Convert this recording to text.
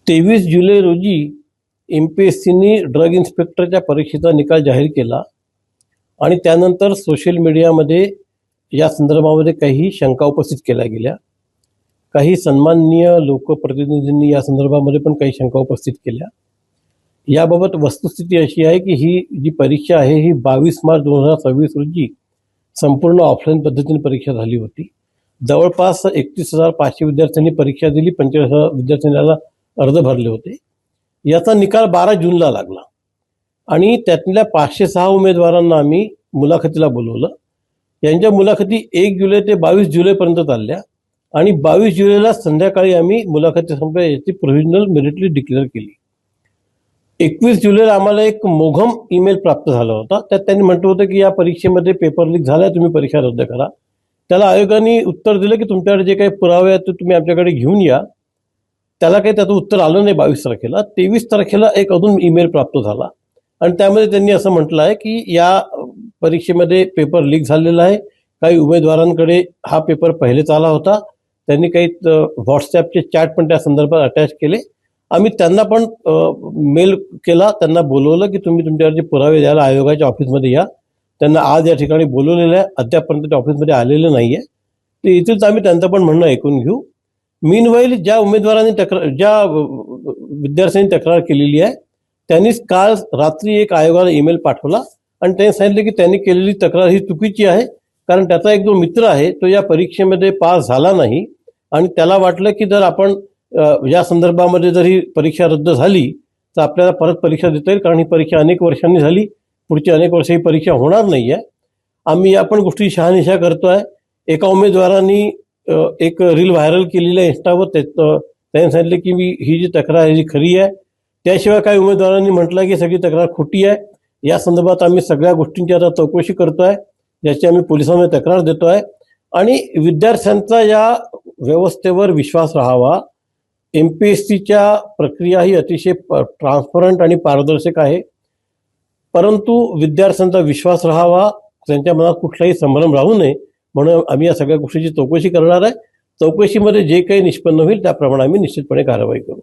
23 जुलै रोजी MPSCनी ड्रग इन्स्पेक्टरच्या परीक्षेचा निकाल जाहीर केला आणि त्यानंतर सोशल मीडियामध्ये या संदर्भामध्ये काही शंका उपस्थित केल्या गेल्या. काही सन्माननीय लोकप्रतिनिधींनी या संदर्भामध्ये पण काही शंका उपस्थित केल्या. याबाबत वस्तुस्थिती अशी आहे की ही जी परीक्षा आहे ही 22 मार्च 2026 रोजी संपूर्ण ऑफलाईन पद्धतीने परीक्षा झाली होती. जवळपास 31,500 विद्यार्थ्यांनी परीक्षा दिली, 45,000 विद्यार्थ्यांना अर्ज भरले होते. याचा निकाल 12 जूनला लागला आणि त्यातल्या 506 उमेदवारांना आम्ही मुलाखतीला बोलवलं. यांच्या मुलाखती 1 जुलै ते 22 जुलैपर्यंत चालल्या आणि 22 जुलैला संध्याकाळी आम्ही मुलाखती संपल्या याची प्रोव्हिजनल मेरिट लिस्ट डिक्लेअर केली. 21 जुलैला आम्हाला एक मोघम ईमेल प्राप्त झाला होता. त्यात त्यांनी म्हटलं होतं की या परीक्षेमध्ये पेपर लीक झाला, तुम्ही परीक्षा रद्द करा. त्याला आयोगाने उत्तर दिलं की तुमच्याकडे जे काही पुरावे आहेत ते तुम्ही आमच्याकडे घेऊन या. त्याला काही त्याचं उत्तर आलं नाही 22 तारखेला. 23 तारखेला एक अजून ईमेल प्राप्त झाला आणि त्यामध्ये त्यांनी असं म्हटलं आहे की या परीक्षेमध्ये पेपर लीक झालेला आहे. काही उमेदवारांकडे हा पेपर पहिलेच आला होता. त्यांनी काही व्हॉट्सॲपचे चॅट पण त्या संदर्भात अटॅच केले. आम्ही त्यांना पण मेल केला, त्यांना बोलवलं की तुम्ही तुमच्याकडे पुरावे द्यायला आयोगाच्या ऑफिसमध्ये या. त्यांना आज या ठिकाणी बोलवलेलं आहे, अद्यापर्यंत त्या ऑफिसमध्ये आलेलं नाही आहे. ते येथील आम्ही त्यांचं पण म्हणणं ऐकून घेऊ. मीनवाईल ज्या उमेदवारांनी ज्या विद्यार्थ्यांनी तक्रार केलेली आहे त्यांनीच काल रात्री एक आयोगाला ईमेल पाठवला आणि त्यांनी सांगितलं की त्यांनी केलेली तक्रार ही चुकीची आहे, कारण त्याचा एक जो मित्र आहे तो या परीक्षेमध्ये पास झाला नाही आणि त्याला वाटलं की जर आपण या संदर्भामध्ये जर ही परीक्षा रद्द झाली तर आपल्याला परत परीक्षा देता येईल, कारण ही परीक्षा अनेक वर्षांनी झाली, पुढची अनेक वर्ष ही परीक्षा होणार नाही आहे. आम्ही या पण गोष्टी शहानिशा करतोय. एका उमेदवारांनी एक रील व्हायरल केलेली आहे इंस्टावर. त्यांनी सांगितलं की ही जी तक्रार आहे ही खरी आहे. त्याशिवाय काही उमेदवारांनी म्हटलं की सगळी तक्रार खोटी आहे. या संदर्भात आम्ही सगळ्या गोष्टींची आता चौकशी करतोय, ज्याची आम्ही पोलिसांमध्ये तक्रार देतोय आणि विद्यार्थ्यांचा या व्यवस्थेवर विश्वास राहावा. MPSCच्या प्रक्रिया ही अतिशय ट्रान्सपरंट आणि पारदर्शक आहे, परंतु विद्यार्थ्यांचा विश्वास राहावा, त्यांच्या मनात कुठलाही संभ्रम राहू नये म्हणून आम्ही या सगळ्या गोष्टीची चौकशी करणार आहे. चौकशीमध्ये जे काही निष्पन्न होईल त्याप्रमाणे आम्ही निश्चितपणे कारवाई करू.